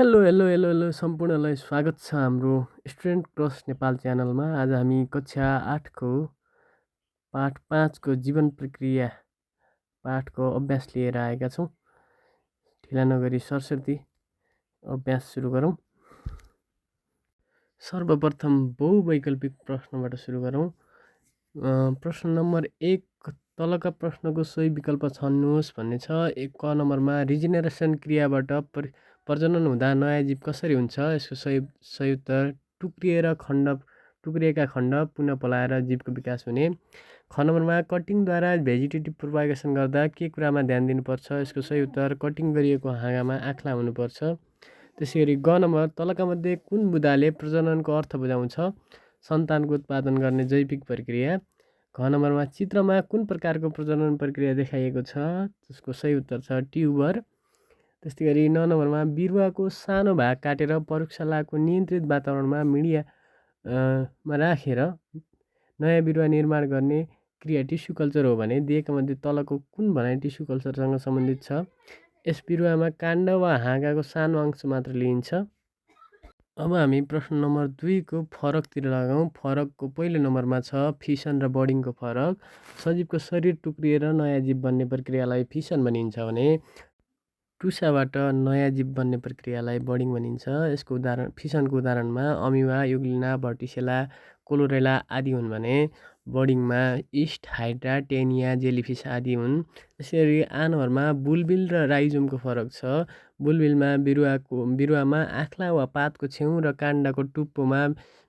Hello सम्पूर्णलाई स्वागत छ हाम्रो स्टुडेन्ट क्रस नेपाल च्यानलमा। आज हामी कक्षा 8 को पाठ 5 को जीवन प्रक्रिया पाठको अभ्यास लिएर आएका छौँ। ढिला नगरी सरस्वती अभ्यास सुरु गरौँ। सर्वप्रथम बहुवैकल्पिक प्रश्नबाट सुरु गरौँ। प्रश्न नम्बर 1, तलका प्रश्नको सही विकल्प छान्नुहोस् भन्ने छ। क नम्बरमा रिजेनेरेसन क्रियाबाट प्रजनन हुँदा नयाँ जीव कसरी हुन्छ? यसको सही उत्तर टुक्रिएका खण्ड पुनः पलाएर जीवको विकास हुने। ख नम्बरमा कटिङद्वारा भेजिटेटिभ प्रोपागेसन गर्दा के कुरामा ध्यान दिनुपर्छ? यसको सही उत्तर कटिङ गरिएको हाँगामा आँख्ला हुनुपर्छ। त्यसै गरी ग नम्बर तलका मध्ये कुन बुदाले प्रजननको अर्थ बुझाउँछ? सन्तानको उत्पादन गर्ने जैविक प्रक्रिया। घ नम्बरमा चित्रमा कुन प्रकारको प्रजनन प्रक्रिया देखाइएको छ? त्यसको सही उत्तर छ ट्युबर। त्यस्तै गरी 9 नम्बरमा बिरुवाको सानो भाग काटेर प्रयोगशालाको नियन्त्रित वातावरणमा मिडियामा राखेर नयाँ बिरुवा निर्माण गर्ने क्रिया टिस्यु कल्चर हो भने दिएका मध्ये तलको कुन भनाइ टिस्यु कल्चरसँग सम्बन्धित छ? यस बिरुवामा काण्ड वा हाँगाको सानो अंश मात्र लिइन्छ। अब हामी प्रश्न नम्बर 2 को फरकतिर लगाउँ। फरकको पहिलो नम्बरमा छ फिसन र बर्डिङको फरक। सजीवको शरीर टुक्रिएर नयाँ जीव बन्ने प्रक्रियालाई फिसन भनिन्छ भने टुसाबाट नयाँ जीव बन्ने प्रक्रियालाई बर्डिङ भनिन्छ। यसको फिसनको उदाहरणमा अमिबा, युग्लिना, भर्टिसेला, कोलोरेला आदि हुन् भने बर्डिङमा इस्ट, हाइड्रा, टेनिया, जेलीफिस आदि हुन्। त्यसरी आ नम्बरमा बुलबिल र राइजोमको फरक छ। बुलबिलमा बिरुवामा आँख्ला वा पातको छेउ र काण्डको टुप्पोमा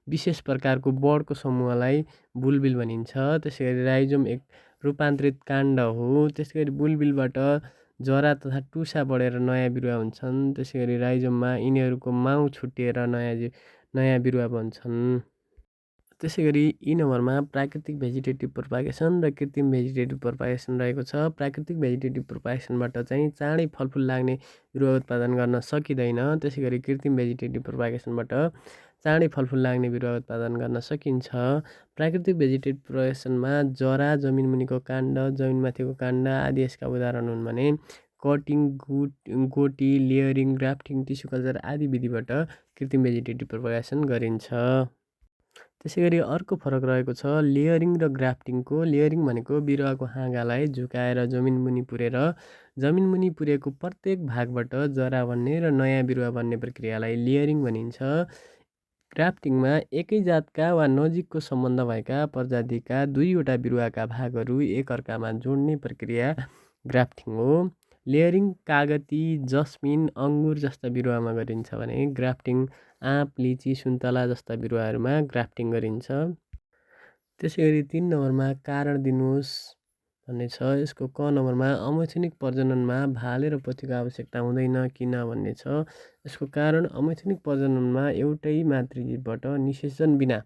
विशेष प्रकारको बडको समूहलाई बुलबिल भनिन्छ। त्यसै गरी राइजोम एक रूपान्तरित काण्ड हो। त्यसै गरी बुलबिलबाट जरा तथा टुसा बढेर नयाँ बिरुवा हुन्छन्। त्यसै गरी राइजोममा यिनीहरूको माउ छुट्टिएर नयाँ बिरुवा बन्छन्। त्यसै गरी यी नम्बरमा प्राकृतिक भेजिटेटिभ प्रोपागेसन र कृत्रिम भेजिटेटिभ प्रोपागेसन रहेको छ। प्राकृतिक भेजिटेटिभ प्रोपागेसनबाट चाहिँ चाँडै फलफुल लाग्ने बिरुवा उत्पादन गर्न सकिँदैन। त्यसै गरी कृत्रिम भेजिटेटिभ प्रोपागेसनबाट चाँडै फलफुल लाग्ने बिरुवा उत्पादन गर्न सकिन्छ। प्राकृतिक भेजिटेटिभ प्रोपागेसनमा जरा, जमिन मुनिको काण्ड, जमिनमाथिको काण्ड आदि यसका उदाहरण हुन् भने कटिङ, गोटी, लेयरिङ, ग्राफ्टिङ, टिस्यु कल्चर आदि विधिबाट कृत्रिम भेजिटेटिभ प्रोपागेसन गरिन्छ। त्यसै गरी अर्को फरक रहेको छ लेयरिङ र ग्राफ्टिङको। लेयरिङ भनेको बिरुवाको हाँगालाई झुकाएर जमिन मुनि पुरेर जमिन मुनि पुरेको प्रत्येक भागबाट जरा बन्ने र नयाँ बिरुवा बन्ने प्रक्रियालाई लेयरिङ भनिन्छ। ग्राफ्टिङमा एकै जातका वा नजिकको सम्बन्ध भएका प्रजातिका दुईवटा बिरुवाका भागहरू एकअर्कामा जोड्ने प्रक्रिया ग्राफ्टिङ हो। लेयरिङ कागती, जस्मिन, अङ्गुर जस्ता बिरुवामा गरिन्छ भने ग्राफ्टिङ आँप, लिची, सुन्तला जस्ता बिरुवाहरूमा ग्राफ्टिङ गरिन्छ। त्यसै गरी 3 नम्बरमा कारण दिनुहोस् भन्ने छ। यसको क नम्बरमा अमैथुनिक प्रजननमा भाले र पोथीको आवश्यकता हुँदैन किन भन्ने छ। यसको कारण अमैथुनिक प्रजननमा एउटै मातृजीवबाट निषेचन बिना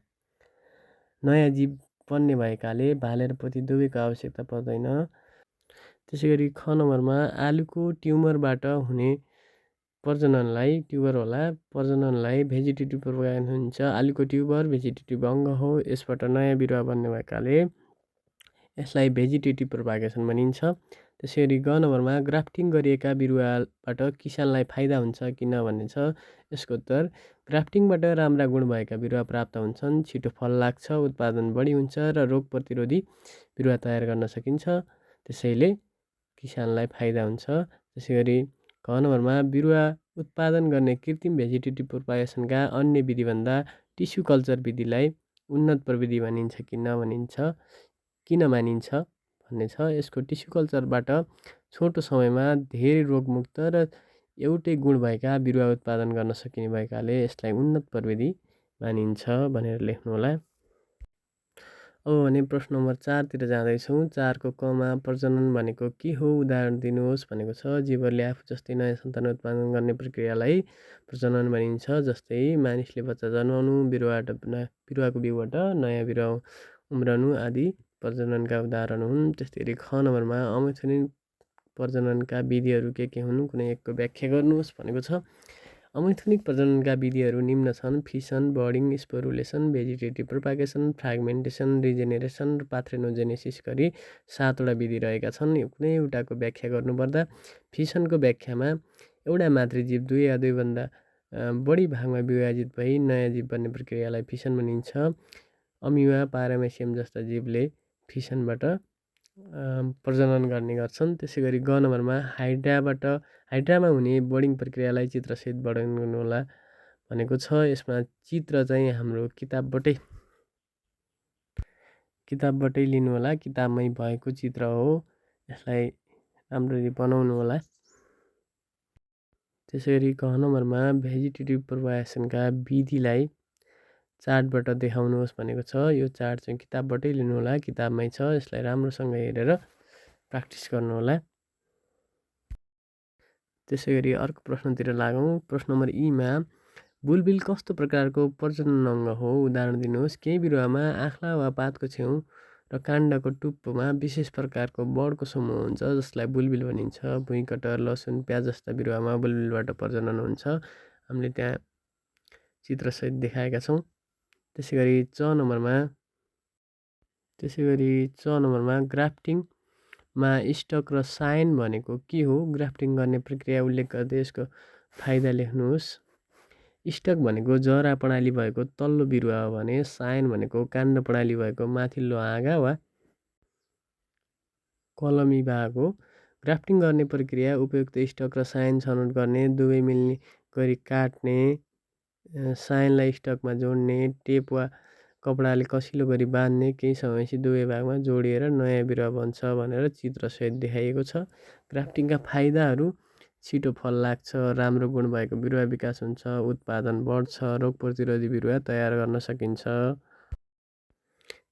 नयाँ जीव बन्ने भएकाले भाले र पोथी दुवैको आवश्यकता पर्दैन। त्यसै गरी ख नम्बरमा आलुको ट्युमरबाट हुने प्रजननलाई भेजिटेटिभ प्रोपागेसन हुन्छ। आलुको ट्युबर भेजिटेटिभ अङ्ग हो। यसबाट नयाँ बिरुवा बन्ने भएकाले यसलाई भेजिटेटिभ प्रोपागेसन भनिन्छ। त्यसै गरी ग नम्बरमा ग्राफ्टिङ गरिएका बिरुवाबाट किसानलाई फाइदा हुन्छ किन भन्ने छ। यसको उत्तर ग्राफ्टिङबाट राम्रा गुण भएका बिरुवा प्राप्त हुन्छन्, छिटो फल लाग्छ, उत्पादन बढी हुन्छ र रोग प्रतिरोधी बिरुवा तयार गर्न सकिन्छ। त्यसैले किसानलाई फाइदा हुन्छ। त्यसै गरी घ नम्बरमा बिरुवा उत्पादन गर्ने कृत्रिम भेजिटेटिभ प्रोपागेसनका अन्य विधिभन्दा टिस्यु कल्चर विधिलाई उन्नत प्रविधि किन मानिन्छ भन्ने छ। यसको टिस्यु कल्चरबाट छोटो समयमा धेरै रोगमुक्त र एउटै गुण भएका बिरुवा उत्पादन गर्न सकिने भएकाले यसलाई उन्नत प्रविधि मानिन्छ भनेर लेख्नुहोला। अब भने प्रश्न नम्बर 4 तिर जाँदैछौँ। 4 को कमा प्रजनन भनेको के हो उदाहरण दिनुहोस् भनेको छ। जीवहरूले आफू जस्तै नयाँ सन्तान उत्पादन गर्ने प्रक्रियालाई प्रजनन भनिन्छ। जस्तै मानिसले बच्चा जन्माउनु, बिरुवाको बिउबाट नयाँ बिरुवा उम्रनु आदि प्रजननका उदाहरण हुन्। त्यस्तै गरी ख नम्बरमा अमैथुनिक प्रजननका विधिहरू के हुन् कुनै एकको व्याख्या गर्नुहोस् भनेको छ। अमैथुनिक प्रजननका विधिहरू निम्न छन्। फिसन, बर्डिङ, स्पोरुलेसन, भेजिटेटिभ प्रोपागेसन, फ्र्यागमेन्टेसन, रिजेनेरेसन र पार्थेनोजेनेसिस गरी 7 वटा विधि रहेका छन्। कुनै एउटाको व्याख्या गर्नुपर्दा फिसनको व्याख्यामा एउटा मातृजीव 2 या 2भन्दा बढी भागमा विभाजित भई नयाँ जीव बन्ने प्रक्रियालाई फिसन भनिन्छ। अमिबा, पारामेसियम जस्ता जीवले फिसनबाट प्रजनन गर्ने गर्छन्। त्यसै गरी ग नम्बरमा हाइड्रामा हुने बर्डिङ प्रक्रियालाई चित्रसहित वर्णन गर्नुहोला भनेको छ। यसमा चित्र चाहिँ हाम्रो किताबबाटै लिनु होला, किताबमै भएको चित्र हो। यसलाई राम्ररी बनाउनु होला। त्यसै गरी क नम्बरमा भेजिटेटिभ प्रोपागेसनका विधिलाई चार्टबाट देखाउनुहोस् भनेको छ। यो चार्ट चाहिँ किताबबाटै लिनु होला, किताबमै छ। यसलाई राम्रोसँग हेरेर प्र्याक्टिस गर्नुहोला। त्यसै गरी अर्को प्रश्नतिर लागौँ। प्रश्न नम्बर ईमा बुलबिल कस्तो प्रकारको प्रजनन अङ्ग हो उदाहरण दिनुहोस्। केही बिरुवामा आँख्ला वा पातको छेउ र काण्डको टुप्पोमा विशेष प्रकारको बडको समूह हुन्छ जसलाई बुलबिल भनिन्छ। भुइँकटर, लसुन, प्याज जस्ता बिरुवामा बुलबिलबाट प्रजनन हुन्छ। हामीले त्यहाँ चित्रसहित देखाएका छौँ। त्यसै गरी च नम्बरमा ग्राफ्टिङमा स्टक र साइन भनेको के हो? ग्राफ्टिङ गर्ने प्रक्रिया उल्लेख गर्दै यसको फाइदा लेख्नुहोस्। स्टक भनेको जरा प्रणाली भएको तल्लो बिरुवा हो भने साइन भनेको काण्ड प्रणाली भएको माथिल्लो हाँगा वा कलमी भाग हो। ग्राफ्टिङ गर्ने प्रक्रिया उपयुक्त स्टक र साइन छनौट गर्ने, दुवै मिल्ने गरी काट्ने, साइनलाई स्टकमा जोड्ने, टेप वा कपडाले कसिलो गरी बाँध्ने, केही समयपछि दुवै भागमा जोडिएर नयाँ बिरुवा बन्छ भनेर चित्रसहित देखाइएको छ। ग्राफ्टिङका फाइदाहरू: छिटो फल लाग्छ, राम्रो गुण भएको बिरुवा विकास हुन्छ, उत्पादन बढ्छ, रोग प्रतिरोधी बिरुवा तयार गर्न सकिन्छ।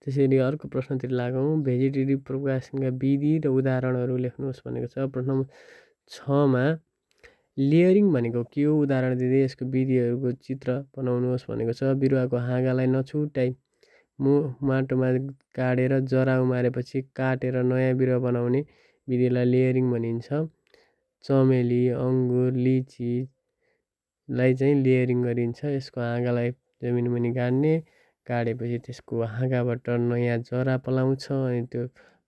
त्यसैगरी अर्को प्रश्नतिर लागौँ। भेजिटेटिभ प्रोपागेसनका विधि र उदाहरणहरू लेख्नुहोस् भनेको छ। प्रश्न 6मा लेयरिङ भनेको के हो उदाहरण दिँदै यसको विधिहरूको चित्र बनाउनुहोस् भनेको छ। बिरुवाको हाँगालाई नछुट्याई माटोमा गाडेर जरा उमारेपछि काटेर नयाँ बिरुवा बनाउने विधिलाई लेयरिङ भनिन्छ। चमेली, अङ्गुर, लिचीलाई चाहिँ लेयरिङ गरिन्छ। यसको हाँगालाई जमिन मुनि गाडेपछि त्यसको हाँगाबाट नयाँ जरा पलाउँछ अनि त्यो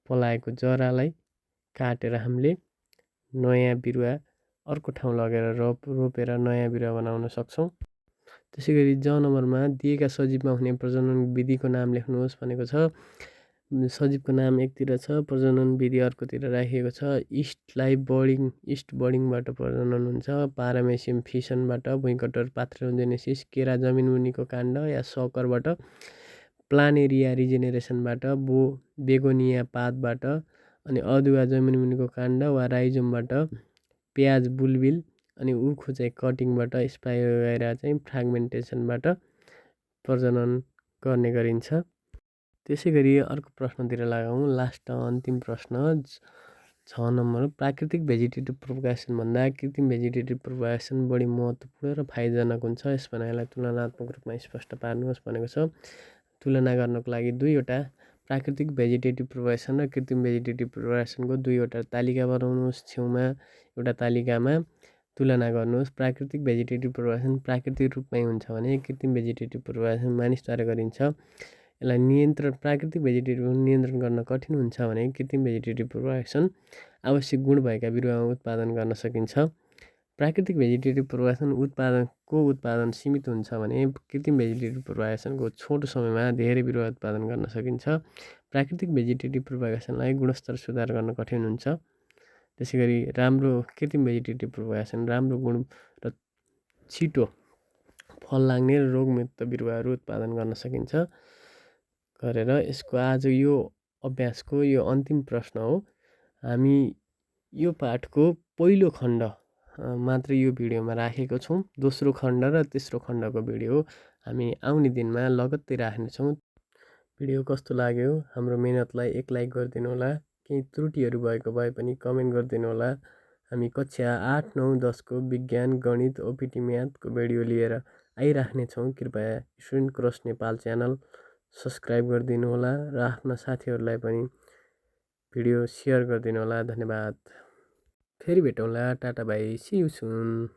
पलाएको जरालाई काटेर हामीले नयाँ बिरुवा अर्को ठाउँ लगेर रोपेर नयाँ बिरुवा बनाउन सक्छौँ। त्यसै गरी ज नम्बरमा दिएका सजीवमा हुने प्रजनन विधिको नाम लेख्नुहोस् भनेको छ। सजीवको नाम एकतिर छ, प्रजनन विधि अर्कोतिर राखिएको छ। इस्ट बर्डिङबाट प्रजनन हुन्छ। पारामेसियम फिसनबाट, भुइँकटर पाथेरोजेनेसिस, केरा जमिन मुनिको काण्ड या सकरबाट, प्लानेरिया रिजेनेरेसनबाट, बेगोनिया पातबाट, अनि अदुवा जमिन मुनिको काण्ड वा राइजोमबाट, प्याज बुलबिल, अनि उखु चाहिँ कटिङबाट, स्पाइरोगाइरा चाहिँ फ्र्यागमेन्टेसनबाट प्रजनन गर्ने गरिन्छ। त्यसै गरी अर्को प्रश्नतिर लागौँ। लास्ट अन्तिम प्रश्न 6 नम्बर प्राकृतिक भेजिटेटिभ प्रोपागेसन भन्दा कृत्रिम भेजिटेटिभ प्रोपागेसन बढी महत्त्वपूर्ण र फाइदाजनक हुन्छ। यस भनाइलाई तुलनात्मक रूपमा स्पष्ट पार्नुहोस् भनेको छ। तुलना गर्नको लागि दुईवटा प्राकृतिक भेजिटेटिभ प्रोपागेसन र कृत्रिम भेजिटेटिभ प्रोपागेसनको दुईवटा तालिका बनाउनुहोस्। छेउमा एउटा तालिकामा तुलना गर्नुहोस्। प्राकृतिक भेजिटेटिभ प्रोपागेसन प्राकृतिक रूपमै हुन्छ भने कृत्रिम भेजिटेटिभ प्रोपागेसन मानिसद्वारा गरिन्छ। यसलाई प्राकृतिक भेजिटेटिभ नियन्त्रण गर्न कठिन हुन्छ भने कृत्रिम भेजिटेटिभ प्रोपागेसन आवश्यक गुण भएका बिरुवामा उत्पादन गर्न सकिन्छ। प्राकृतिक भेजिटेटिभ प्रोपागेसन उत्पादन सीमित हुन्छ भने कृत्रिम भेजिटेटिभ प्रोपागेसनको छोटो समयमा धेरै बिरुवा उत्पादन गर्न सकिन्छ। प्राकृतिक भेजिटेटिभ प्रोपागेसनलाई गुणस्तर सुधार गर्न कठिन हुन्छ। त्यसै गरी कृत्रिम भेजिटेटिभ प्रोपागेसन राम्रो गुण र छिटो फल लाग्ने र रोगमुक्त बिरुवाहरू उत्पादन गर्न सकिन्छ गरेर यसको आज यो अभ्यासको यो अन्तिम प्रश्न हो। हामी यो पाठको पहिलो खण्ड मात्र यो भिडियोमा राखेको छौँ। दोस्रो खण्ड र तेस्रो खण्डको भिडियो हामी आउने दिनमा लगत्तै राख्नेछौँ। भिडियो कस्तो लाग्यो? हाम्रो मेहनतलाई एक लाइक गरिदिनु होला। केही त्रुटिहरू भएको भए पनि कमेन्ट गरिदिनु होला। हामी कक्षा 8, 9, 10को विज्ञान, गणित, ओपिटी म्याथको भिडियो लिएर आइराख्नेछौँ। कृपया student cross Nepal channel subscribe गरिदिनु होला र आफ्ना साथीहरूलाई पनि भिडियो सेयर गरिदिनु होला। धन्यवाद। फेरि भेटौँला। Tata bye, see you soon.